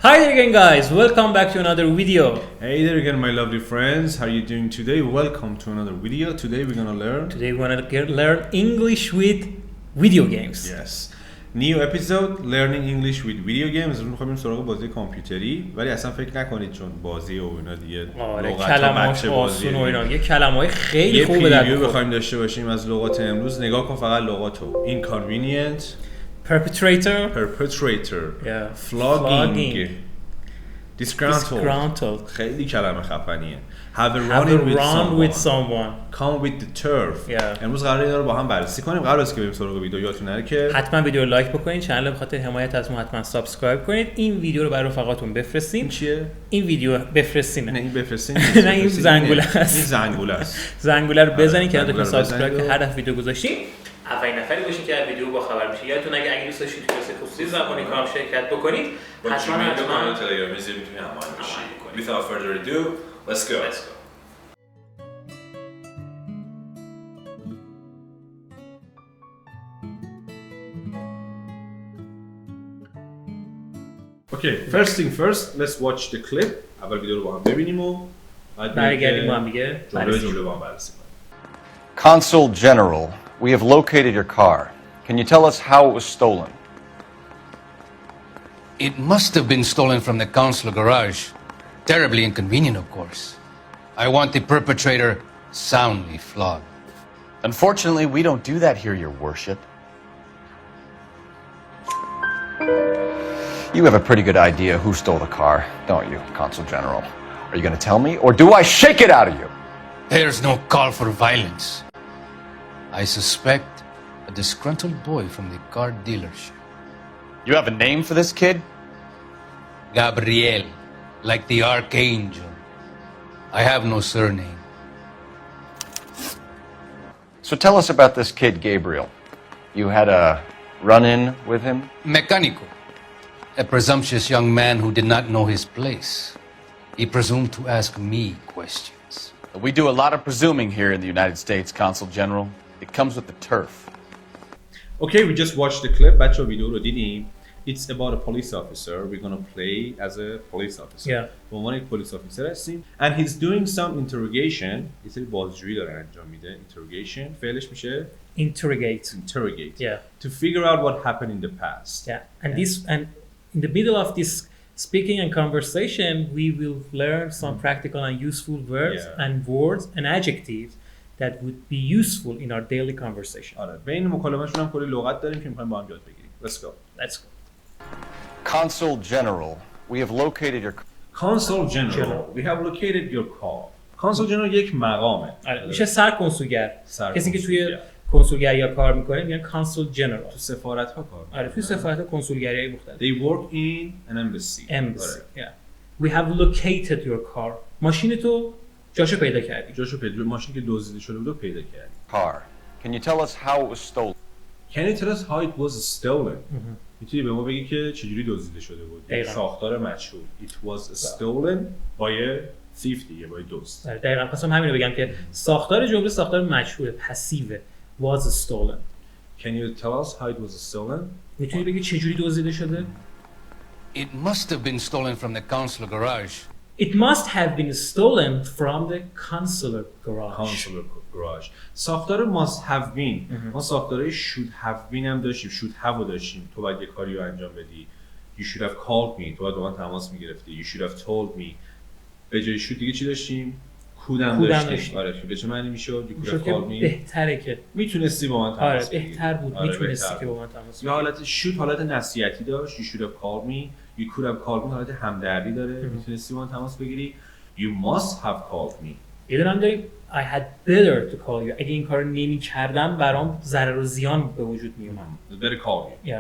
Hi there again guys, welcome back to another video. Hey there again my lovely friends, how are you doing today? Welcome to another video. Today we're gonna learn English with video games. Yes. New episode, learning English with video games. می‌خوایم سراغ بازی کامپیوتری، ولی اصلا فکر نکنید چون بازی و اینا دیگه کلمات آسون و اینا، یه کلمه‌های خیلی خوبه در ریویو بخوایم داشته باشیم از لغات امروز. نگاه کن فقط لغاتو. Inconvenient, perpetrator, flogging, disgruntled. خیلی کلمه خفنیه. Have a run with someone. Come with the turf. امروز قراره اینا رو با هم بررسی کنیم. قبل از که بریم سراغ ویدیو یادتون نره که حتما ویدیو رو لایک بکنید، کانال به خاطر حمایت از ما حتما سابسکرایب کنید. این ویدیو رو برای رفقاتون بفرستین. چیه؟ این ویدیو بفرستین. نه این بفرستین. نه این زنگوله است. این زنگوله است. زنگوله رو بزنید کانالتون سابسکرایب که هر دفعه ویدیو گذاشتیم اولین نفری باشین که از ویدیو با خبر میشه. یادتون اگه دوست داشتید کلاس خصوصی زبانیکا هم شرکت بکنید حتما کانال تلگرامی میتونید همراهی بشید. Without further ado, let's go. Okay, first thing first, let's watch the clip. اول ویدیو رو با هم ببینیم و بعد برگردیم با هم دیگه جمله با هم بررسی کنیم. Consul General, we have located your car. Can you tell us how it was stolen? It must have been stolen from the consular garage. Terribly inconvenient, of course. I want the perpetrator soundly flogged. Unfortunately, we don't do that here, Your Worship. You have a pretty good idea who stole the car, don't you, Consul General? Are you going to tell me, or do I shake it out of you? There's no call for violence. I suspect a disgruntled boy from the car dealership. You have a name for this kid? Gabriel, like the archangel. I have no surname. So tell us about this kid, Gabriel. You had a run-in with him? Mecánico, a presumptuous young man who did not know his place. He presumed to ask me questions. We do a lot of presuming here in the United States, Consul General. It comes with the turf. Okay, we just watched the clip. بچه‌ها ویدیو رو دیدیم. It's about a police officer. We're gonna play as a police officer. به عنوان یک پلیس آفیسر هستیم. And he's doing some interrogation. یه سری بازجویی داره انجام میده. Interrogation. فعلش میشه interrogate. To figure out what happened in the past. And in the middle of this speaking and conversation, we will learn some practical and useful words and adjectives that would be useful in our daily conversation. آره. بین مکالماتشون هم کلی لغت داریم که می‌خوایم با هم یاد بگیریم. Let's go. Consul General, we have located your Consul General, we have located your car. Consul General یک مقامه. آره. میشه سرکنسولگر. کسی که توی کنسولگری ها کار میکنه میگن Consul General. تو سفارت ها کار. آره توی سفارت ها کنسولگری مختلف. They work in an embassy. We have located your car. ماشین تو جاشو پیدا کردی. ماشین که دزدیده شده بود پیدا کردی. car. Can you tell us how it was stolen? Can you tell us how it was stolen? میتونی به ما بگی که چجوری دزدیده شده بود؟ ساختار مجهول. It was stolen by a thief دیگه by دزد. دقیقاً خواستم همین رو بگم که ساختار جمله ساختار مجهول پسیو was stolen. Can you tell us how it was stolen? میتونی بگی چجوری دزدیده شده؟ It must have been stolen from the consular garage. It must have been stolen from the consular garage. ساختار must have been. ما ساختارهای should have been هم داشتیم. should have رو داشتیم. تو باید یه کاری رو انجام بدی. You should have called me. تو باید با من تماس میگرفتی. You should have told me. به جای should دیگه چی داشتیم؟ could هم داشتیم. آره به چه معنی میشد؟ You could have called me. بهتره که میتونستی با من تماس بگیری. بهتر بود. میتونستی که با من تماس بگیری. یا حالت should حالت نصیحتی داشت. You should have called me. You could have called me حالت همدردی داره. میتونستی با من تماس بگیری. You must have called me. یه دونم داریم I had better to call you. اگه این کارو نمی‌کردم برام ضرر و زیان به وجود میومد. Better call you.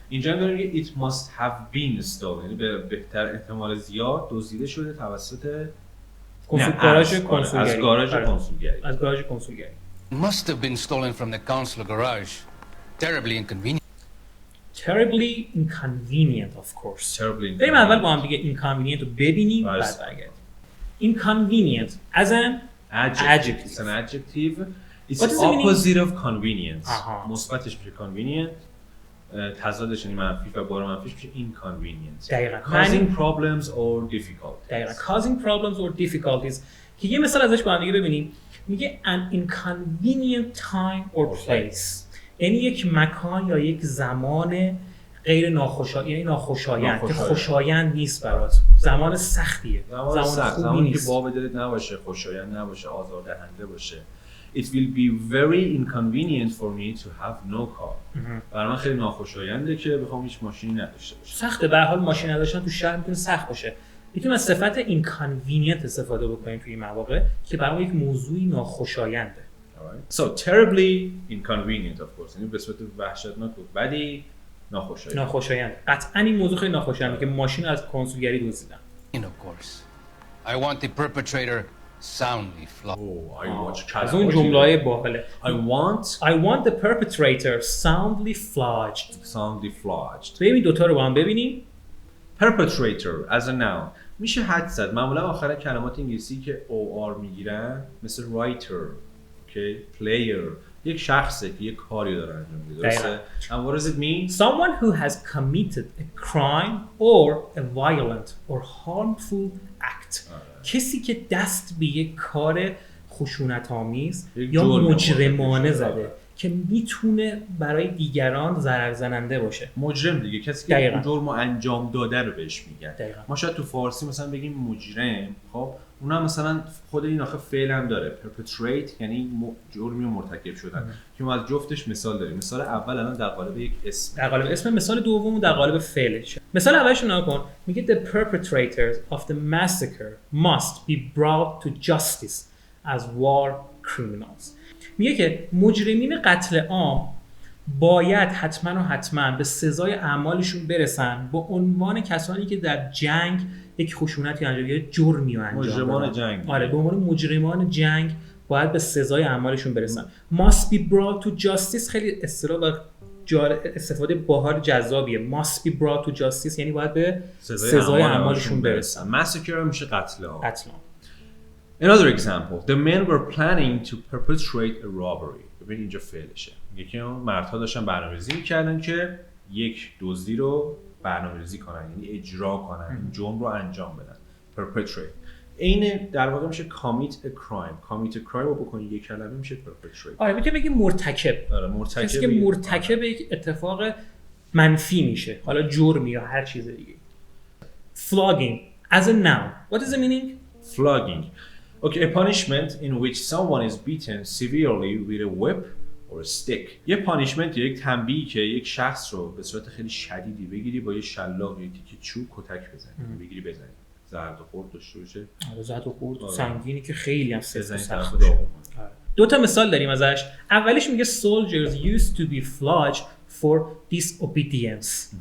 اینجا داریم it must have been stolen. یعنی به بهتر احتمال زیاد دزدیده شده توسط گاراژ کنسولگری. از گاراژ کنسولگری. Must have been stolen from the consular garage. Terribly inconvenient. Terribly inconvenient, of course. بریم اول با هم دیگه inconvenient رو ببینیم بعد برگردیم. Inconvenient as an adjective. It's an adjective. It's opposite of convenience. مثبتش میشه convenient. تضادش یعنی منفی و بار منفیش میشه inconvenient. دقیقاً. causing problems or difficulties. دقیقاً causing problems or difficulties که یه مثال ازش با هم دیگه ببینیم. میگه an inconvenient time or place، یعنی یک مکان یا یک زمان غیر ناخوشایند که خوشایند نیست برات، زمان سختیه، زمان خوبی نیست، که باب دلت نباشه، خوشایند نباشه، آزاردهنده باشه. It will be very inconvenient for me to have no car. برای من خیلی ناخوشاینده که بخوام هیچ ماشینی نداشته باشم. سخته، به هر حال ماشین نداشتن تو شهر میتونه سخت باشه. میتونیم از صفت inconvenient استفاده بکنیم توی این مواقع که برای یک موضوعی ناخوشاینده. So terribly inconvenient of course. یعنی به صورت وحشتناک بود. بدی ناخوشایند. قطعاً این موضوع خیلی ناخوشاینده که ماشین از کنسولگری دزدیدن. Of course. I want the perpetrator soundly flogged. Oh, I want از اون جمله‌های باحاله. I want the perpetrator soundly flogged. soundly flogged. ببین دوتا رو با هم ببینیم. Perpetrator as a noun میشه حد زد. معمولا آخر کلمات انگلیسی که OR میگیرن مثل writer, okay, player، یک شخصه که یک کاری داره انجام میده. درسته؟ And what does it mean? Someone who has committed a crime or a violent or harmful act. کسی که دست به یک کار خشونت‌آمیز یا مجرمانه زده که میتونه برای دیگران ضرر زننده باشه. مجرم دیگه، کسی که جرم انجام داده رو بهش میگن. ما شاید تو فارسی مثلا بگیم مجرم، خب اونم مثلا خود این آخه فعل هم داره، perpetrate یعنی جرمی مرتکب شدن که ما از جفتش مثال داریم. مثال اول الان در قالب یک اسم، در قالب اسم، مثال دوم در قالب فعلش. مثال اولش رو نگاه کن، میگه the perpetrators of the massacre must be brought to justice as war criminals. میگه که مجرمین قتل عام باید حتما به سزای اعمالشون برسن با عنوان کسانی که در جنگ یک خشونتی انجام یا جرمی رو انجام دادن. مجرمان جنگ. آره، به عنوان مجرمان جنگ باید به سزای اعمالشون برسن. must be brought to justice خیلی اصطلاح و استفاده باحال جذابیه. must be brought to justice یعنی باید به سزای اعمالشون برسن. massacre میشه قتل عام. Another example, the men were planning to perpetrate a robbery. ببین اینجا فعلشه. میگه که مردها داشتن برنامه‌ریزی می‌کردن که یک دزدی رو برنامه‌ریزی کنن، یعنی اجرا کنن، این جرم رو انجام بدن. perpetrate. این در واقع میشه commit a crime. commit a crime رو بکنی یک کلمه میشه perpetrate. آره میتونی بگی مرتکب. آره مرتکب. کسی که مرتکب یک اتفاق منفی میشه، حالا جرمی یا هر چیز دیگه. flogging as a noun. What is the meaning? flogging. Okay, a punishment in which someone is beaten severely with a whip or a stick. یه پانیشمنت یا یک تنبیهی که یک شخص رو به صورت خیلی شدیدی بگیری با یه شلاق یا تیکه چوب کتک بزنی، بگیری بزنی. زرد و خورد داشته باشه. آره زرد و خورد سنگینی که خیلی هم سخت باشه. دو تا مثال داریم ازش. اولیش میگه soldiers used to be flogged for disobedience.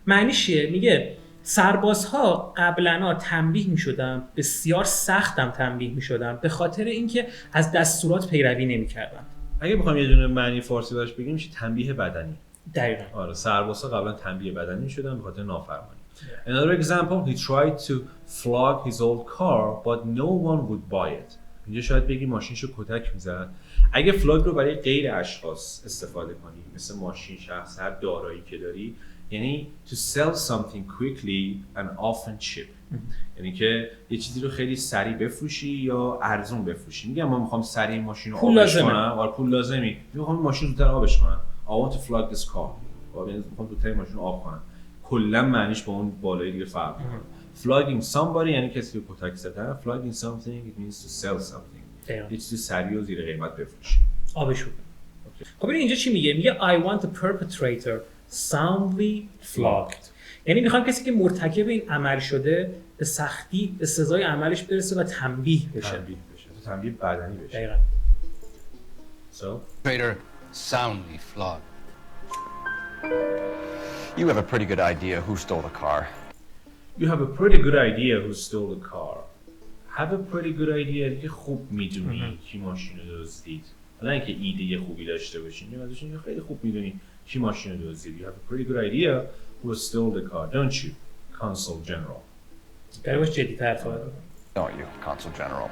معنیش چیه؟ میگه سربازها قبلا تنبیه می‌شدن، بسیار سختم تنبیه می‌شدن به خاطر اینکه از دستورات پیروی نمی‌کردن. اگه بخوام یه دونه معنی فارسی براش بگیم میشه تنبیه بدنی. دقیقاً. آره سربازها قبلا تنبیه بدنی می‌شدن به خاطر نافرمانی. Another example, he tried to flog his old car but no one would buy it. اینجا شاید بگی ماشینشو کتک می‌زد. اگه فلاگ رو برای غیر اشخاص استفاده کنی، مثل ماشین، شخص، هر دارایی که داری، یعنی to sell something quickly and often cheap. یعنی که یه چیزی رو خیلی سریع بفروشی یا ارزون بفروشی. میگم من میخوام سریع ماشین رو آبش کنم، آره پول لازمی. میخوام ماشین رو زودتر آبش کنم. I want to flog this car. میخوام زودتر ماشین رو آب کنم. کلا معنیش با اون بالای دیگه فرق میکنه. Flogging somebody یعنی کسی رو کتک زدن. Flogging something it means to sell something. یه چیزی سریع و زیر قیمت بفروشی. آبش رو. خب ببین اینجا چی میگه؟ میگه I want the perpetrator soundly flogged. یعنی میخوام کسی که مرتکب این عمل شده به سختی به سزای عملش برسه و تنبیه بشه. تنبیه بدنی بشه. دقیقاً. So, Perpetrator soundly flogged. You have a pretty good idea who stole the car. You have a pretty good idea who stole the car. Have a pretty good idea که خوب میدونی کی ماشین رو دزدید. نه اینکه ایده خوبی داشته باشین، یا ازش خیلی خوب میدونی کی ماشین رو دزدید. You have a pretty good idea who stole the car, don't you, Consul General? باش جدی‌تر صحبت کن. Don't you, Consul General?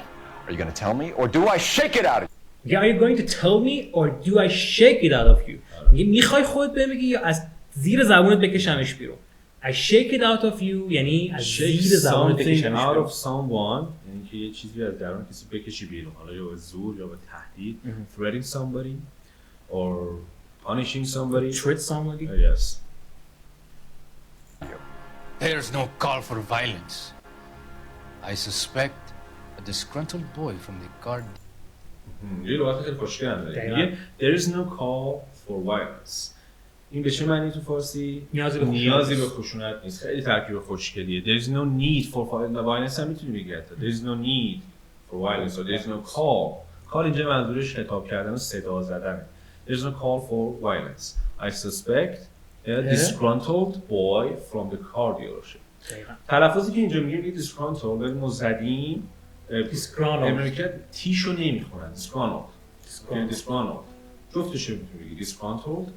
Are you going to tell me or do I shake it out of you? Are you going to tell me or do I shake it out of you? میخوای خودت بهم بگی یا از زیر زبونت بکشمش بیرون. I shake it out of you یعنی از زیر زبونت بکشمش بیرون. out of someone یعنی که یه چیزی از درون کسی بکشی بیرون، حالا یا به زور یا به تهدید. threatening somebody or punishing somebody. Treat somebody. Yes. There's no call for violence. I suspect a disgruntled boy from the guard. یه لغت خیلی خوشگل هم داره. میگه there is no call for violence. این به چه معنی تو فارسی؟ نیازی به خشونت نیست. خیلی ترکیب خوشگلیه. There is no need for violence هم میتونی بگی حتی. There is no need for violence or there is no call. call اینجا منظورش خطاب کردن و صدا زدنه. There is no call for violence. I suspect a disgruntled boy from the car dealership. تلفظی که اینجا میگیم که disgruntled ولی ما زدیم امریکا تیشو نمیخونن. disgruntled جفتش میتونی بگی disgruntled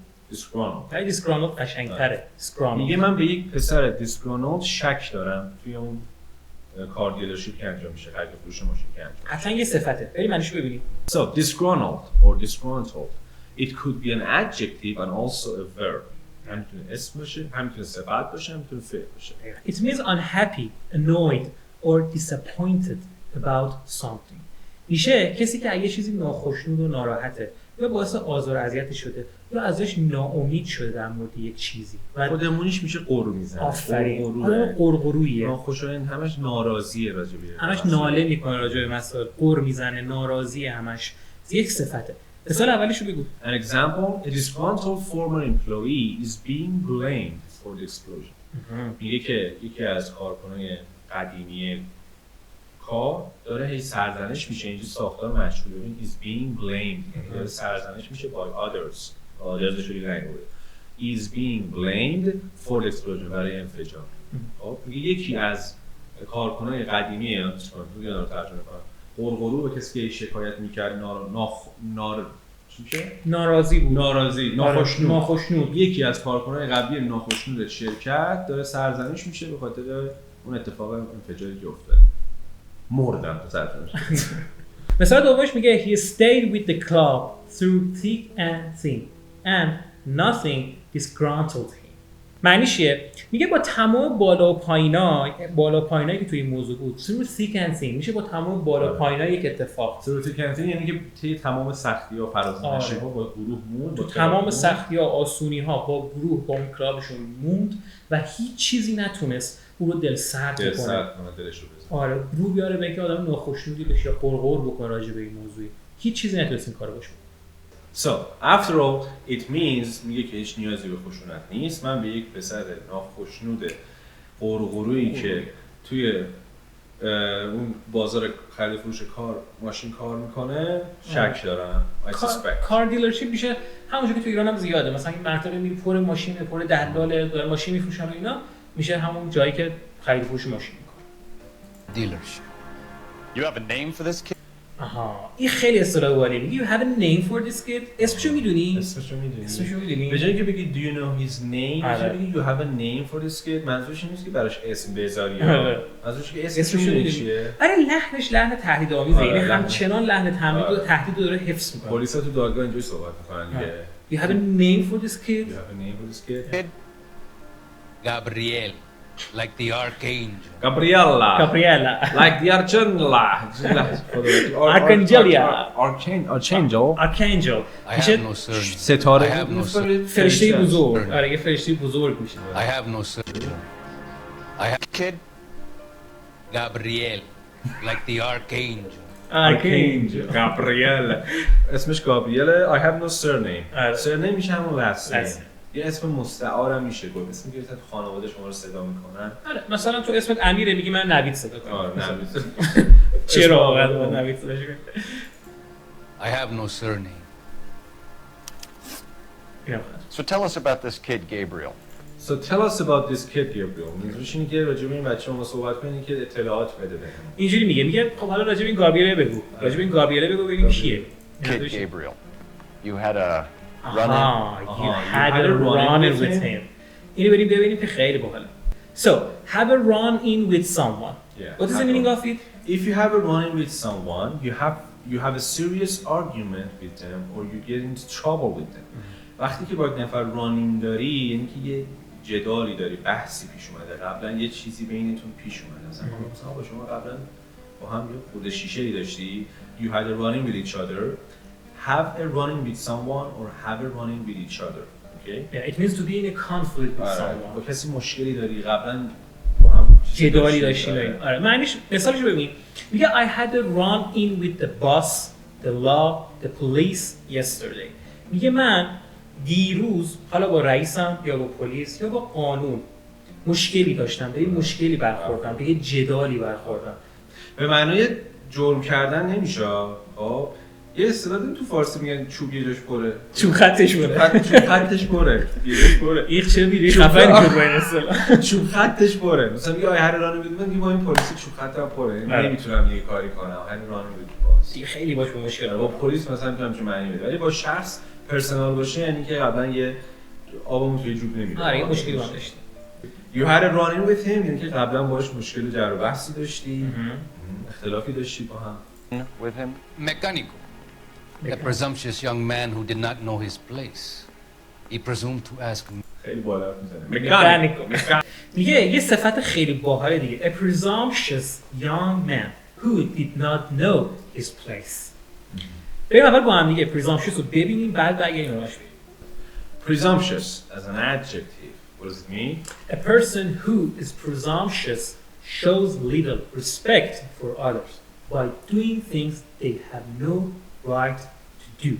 خیلی disgruntled قشنگ‌تره. میگه من به یک پسر disgruntled شک دارم توی اون کار دیلرشیپ که انجام میشه، خرید فروش ماشین که انجام میشه. اصلا یه صفته. بریم معنیشو ببینیم. So disgruntled or disgruntled it could be an adjective and also a verb. هم میتونه اسم باشه، هم میتونه صفت باشه، هم میتونه فعل باشه. It means unhappy, annoyed or disappointed about something. میشه کسی که یه چیزی ناخوشنود و ناراحته یا باعث آزار و اذیت شده یا ازش ناامید شده در مورد یک چیزی. خودمونیش میشه قر میزنه. آفرین. قرقرویه. ناخوشایند همش ناراضیه راجع به. همش ناله میکنه راجع به مسائل. قر میزنه، ناراضیه همش. یک صفته. مثال اولیشو بگو. An example, a disgruntled former employee is being blamed for the explosion. میگه که یکی از کارکنان قدیمی کار داره هی سرزنش میشه. اینجا ساختار مشغول ببین is being blamed یعنی داره سرزنش میشه by others شوری رنگ بوده. is being blamed for the explosion برای انفجار. خب میگه یکی از کارکنان قدیمی یا ترجمه کنم قرقرو به کسی که شکایت میکرد ناراضی بود. ناخوشنود. یکی از کارکنان قبلی ناخوشنود شرکت داره سرزنش میشه به خاطر اون اتفاق انفجاری که افتاده. مردن تو سرزنش. مثال دومش میگه he stayed with the club through thick and thin and nothing disgruntled him. معنیش چیه؟ میگه با تمام بالا و پایینایی که توی این موضوع بود through thick and thin میشه با تمام بالا و پایینای یک اتفاق. through thick and thin یعنی که طی تمام سختی‌ها و فرازنشی‌ها با گروه موند. با تمام سختی‌ها آسونی‌ها با گروه با کلابشون موند و هیچ چیزی نتونست او رو دل سرد کنه. دلشو بزنه. آره، رو بیاره به اینکه آدم ناخوشنودی بشه یا قرقر بکنه راجع به این موضوع. هیچ چیزی نتونست این کارو بکنه. So, after all, it means میگه که هیچ نیازی به خشونت نیست. من به یک پسر ناخشنود قرقرویی که توی اون بازار خرید فروش ماشین کار میکنه شک دارم. I suspect. کار دیلرشیپ میشه همونجوری که تو ایران هم زیاده. مثلا این منطقه میری پر ماشین، پر دلاله، داره ماشین میفروشن و اینا، میشه همون جایی که خرید فروش ماشین میکنه. Dealership. You have a name for this kid? آها، این خیلی اصطلاح والیه. میگی you have a name for this kid. اسمشو میدونی؟ اسمشو میدونی؟ به جایی که بگی do you know his name بگی you have a name for this kid. منظورش این نیست که براش اسم بذاری. منظورش که اسمشو میدونی چیه؟ آره، لحنش لحن تهدیدآمیزه. یعنی همچنان لحن تهدید رو داره حفظ میکنه. پلیسا تو دادگاه اینجوری صحبت میکنن دیگه. You have a name for this kid? You have a name for this kid? Gabriel, like the archangel. Gabriella. Like the archangel. Archangelia. Archangel. I have no surname. ستاره. I have no surname. فرشته بزرگ. آره، یه فرشته بزرگ میشه. I have no surname. I have kid. Gabriel, like the archangel. Gabriel. اسمش گابریله. I have no surname. surname میشه همون لحظه. یه اسم مستعارم میشه گفت. اسمی که خانواده شما رو صدا میکنن. آره، مثلا تو اسمت امیره میگی من نوید صدا کنم. نوید. چرا واقعا نوید صدا کنم؟ I have no surname. So tell us about this kid, Gabriel. So tell us about this kid, Gabriel. میگوش اینه که راجع به این بچه ما صحبت کنید که اطلاعات بده بهمون. اینجوری میگه خب حالا راجع به این گابریله بگو. راجع به این گابریله بگو ببین کیه. Kid Gabriel. You had a you had a run-in with him. اینو بریم ببینیم که خیلی باحاله. So, have a run-in with someone. What is the meaning of it? If you have a run-in with someone, you have a serious argument with them or you get into trouble with them. وقتی که با یک نفر رانینگ داری یعنی که یه جدالی داری، بحثی پیش اومده، قبلا یه چیزی بینتون پیش اومده، مثلا با شما قبلا با هم یه خورد شیشه‌ای داشتی، you had a running with each other, have a running with someone or have a running with each other. Okay? Yeah, it means to be in a conflict with someone. با کسی مشکلی داری، قبلا با هم جدالی داشتی. آره معنیش مثالش ببین، میگه I had a run in with the boss, the law, the police yesterday. میگه من دیروز حالا با رئیسم یا با پلیس یا با قانون مشکلی داشتم، به یه مشکلی برخوردم، به یه جدالی برخوردم. به معنای جرم کردن نمیشه. خب یه اصطلاح تو فارسی میگن چوب یه جاش پره، چوب خطش پره، چوب خطش پره، یه جاش پره. این چه میری خفن شد با این اصطلاح، چوب خطش پره. مثلا میگه هر رانو میگم من با این پلیس چوب خطم پره، نمیتونم یه کاری کنم، همین رانو میگم باز دیگه خیلی باش مشکل با پلیس مثلا میتونم چه معنی بده، ولی با شخص پرسونال باشه یعنی که قبلا یه آبمون توی جوب نمیره. آره مشکلی داشتی. You had a run-in with him یعنی که قبلا باهاش مشکل جر و بحثی داشتی، اختلافی داشتی با هم. With him? Mecánico. A presumptuous young man who did not know his place. He presumed to ask me. خیلی بالا میزنه. میگه یه صفت خیلی باحال دیگه. A presumptuous young man who did not know his place. بریم اول با هم دیگه presumptuous رو ببینیم بعد برگردیم راش بریم. Presumptuous as an adjective. What does it mean? A person who is presumptuous shows little respect for others by doing things they have no right to do.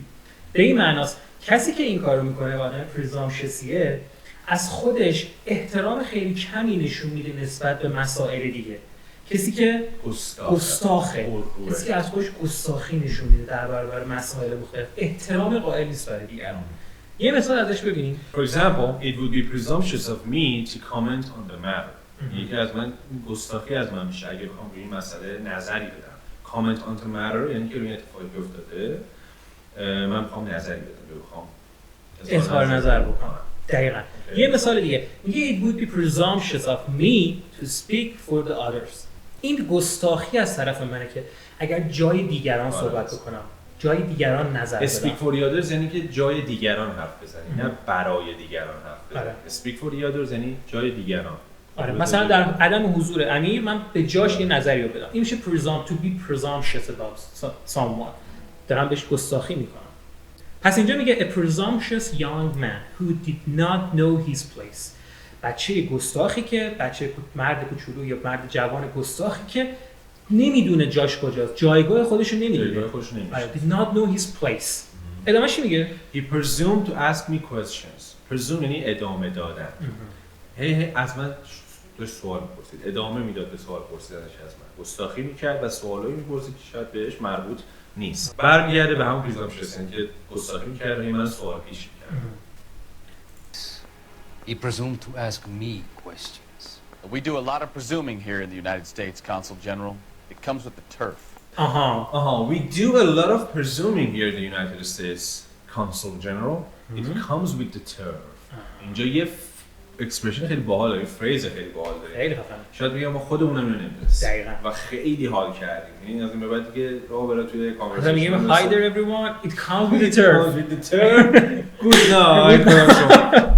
به این معناست کسی که این کارو میکنه و آدم پرزامشسیه از خودش احترام خیلی کمی نشون میده نسبت به مسائل دیگه. کسی که گستاخه، کسی که از خودش گستاخی نشون میده در برابر مسائل مختلف، احترام قائل نیست برای دیگران. یه مثال ازش ببینیم. For example, it would be presumptuous of me to comment on the matter. یکی از من گستاخی از من میشه اگه بخوام روی این مسئله نظری بدم. Comment on the matter یعنی که روی اتفاقی افتاده من بخوام نظری بدم، بخوام اظهار نظر بکنم. دقیقاً. یه مثال دیگه میگه it would be presumptuous of me to speak for the others. این گستاخی از طرف منه که اگر جای دیگران صحبت بکنم، جای دیگران نظر بدم. Speak for the others یعنی که جای دیگران حرف بزنی، نه برای دیگران حرف بزنی. Speak for the others یعنی جای دیگران. آره مثلا در عدم حضور امیر من به جاش یه نظری رو بدم. این میشه to be presumptuous about someone. دارم بهش گستاخی میکنم. پس اینجا میگه a presumptuous young man who did not know his place. بچه گستاخی که مرد کوچولو یا مرد جوان گستاخی که نمیدونه جاش کجاست، جایگاه خودش رو نمیدونه. Did not know his place. ادامهش چی میگه؟ He presumed to ask me questions. Presume یعنی ادامه دادن. هی از من داشت سوال می‌پرسید، ادامه میداد به سوال پرسیدنش از من. گستاخی می‌کرد و سوالایی می‌پرسید که شاید بهش مربوط نیست. برمیگرده به همون presumptuous که گستاخی می‌کرد و من سوال پیش می‌کردم. He presumed to ask me questions. We do a lot of presuming here in the United States, Consul General. It comes with the turf. We do a lot of presuming here in the United States, Consul General. It comes with the turf. اینجا یه اکسپرشن خیلی باحاله، یه فریز خیلی باحال داره. خیلی خفن. شاید بگم ما خودمونم اینو نمی‌دونستیم. دقیقاً. و خیلی حال کردیم. یعنی از این به بعد دیگه راه برای توی کانورسیشن. مثلا میگیم hi there everyone, it comes with the turf. With the turf. Good night.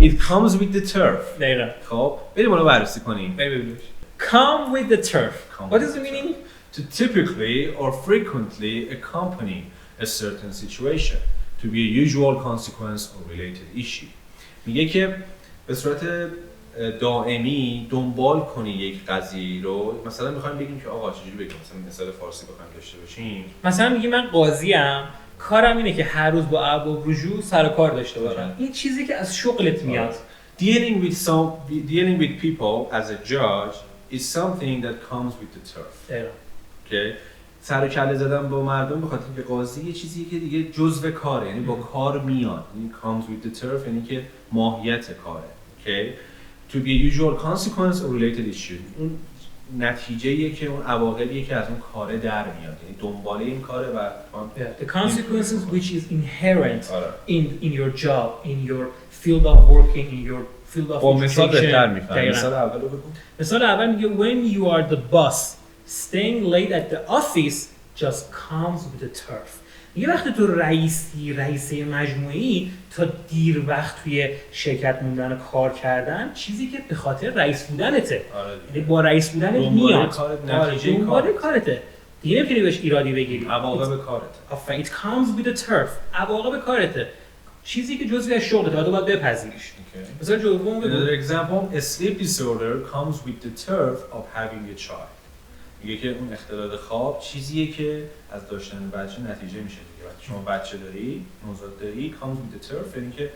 It comes with the turf. دقیقاً. خب بریم اونو بررسی کنیم. بریم. Come with the turf. What is the meaning? To typically or frequently accompany a certain situation, to be a usual consequence or related issue. میگه که به صورت دائمی دنبال کنی یک قضیه رو. مثلا میخوایم بگیم که آقا چجوری بگیم، مثلا مثال فارسی بخوایم داشته باشیم، مثلا میگی من قاضیم، کارم اینه که هر روز با ارباب رجوع سر کار داشته باشم. این چیزی که از شغلت میاد. Dealing with people as a judge is something that comes with the turf. Okay? سر و کله زدن با مردم به خاطر اینکه قاضی یه چیزی که دیگه جزء کاره، یعنی با کار میاد. این comes with the turf یعنی که ماهیت کاره. Okay? To be a usual consequence or related issue. اون نتیجه‌ایه که اون عواقبیه که از اون کاره در میاد. یعنی دنباله این کاره و the consequences which is inherent in your job, in your field of working, in your field of education. مثال بهتر میفهمم. مثال اول رو بگو. مثال اول میگه when you are the boss, staying late at the office just comes with the turf. یه وقتی تو رئیسه مجموعه‌ای تا دیر وقت توی شرکت موندن و کار کردن چیزی که به خاطر رئیس بودنته. یعنی با رئیس بودنت میاد. دنبال کارته. دیگه نمیتونی بهش ایرادی بگیری. عواقب کارته. It comes with the turf. عواقب کارته. چیزی که جزئی از شغلته و تو باید بپذیریش. مثلا جوابم بگو. Another example, a sleep disorder comes with the turf of having a child. میگه که اون اختلال خواب چیزیه که از داشتن بچه نتیجه میشه دیگه. وقتی شما بچه داری، نوزاد داری، comes with the turf یعنی که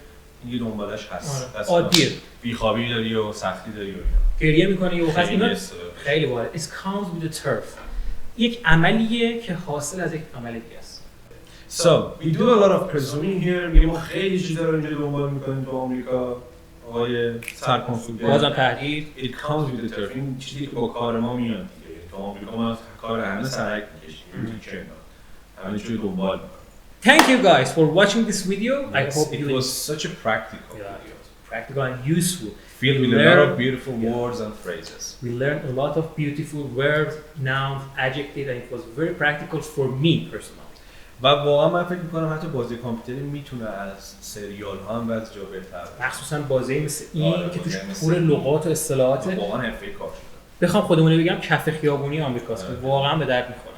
این دنبالش هست. عادیه. بیخوابی داری و سختی داری و اینا. گریه میکنی و خاص اینا خیلی باحال. It comes with the turf. یک عملیه که حاصل از یک عمل دیگه است. So, we do a lot of presuming here. میگه ما خیلی چیزا رو اینجا دنبال میکنیم تو آمریکا. آقای سرکنسول بازم تحریر. It comes with the turf. این چیزی که با کار ما میاد دیگه. تو آمریکا ما کار همه سرک میکشیم. همه چیزو دنبال میکنیم. Thank you guys for watching this video. I hope it was such a practical video. Practical and useful. Filled with a lot of beautiful words and phrases. We learned a lot of beautiful verbs, nouns, adjectives, and it was very practical for me personally. و واقعا من فکر می‌کنم حتی بازی کامپیوتری میتونه از سریال ها هم بعضی جا بهتره. مخصوصا بازی مثل این که توش پر لغات و اصطلاحات. واقعا حرفه‌ای کار شده. بخوام خودمون بگم کف خیابونی آمریکاست که واقعا به درد می‌خوره.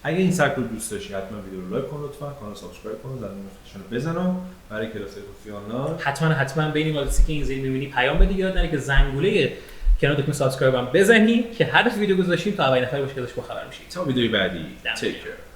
اگه این سبک رو دوست داشتی حتما ویدیو رو لایک کن لطفا، کانال سابسکرایب کن، زنگ نوتیفیکیشن رو بزن برای کلاس‌های خصوصی آنلاین. حتما بین ایمیلاتی که این زیر می‌بینی پیام بده، یاد نره که زنگوله کنار دکمه سابسکرایب هم بزنی که هر ویدیو گذاشتیم تا اولین نفر باشه که ازش با خبر میشی. تا ویدیوی بعدی. Take care.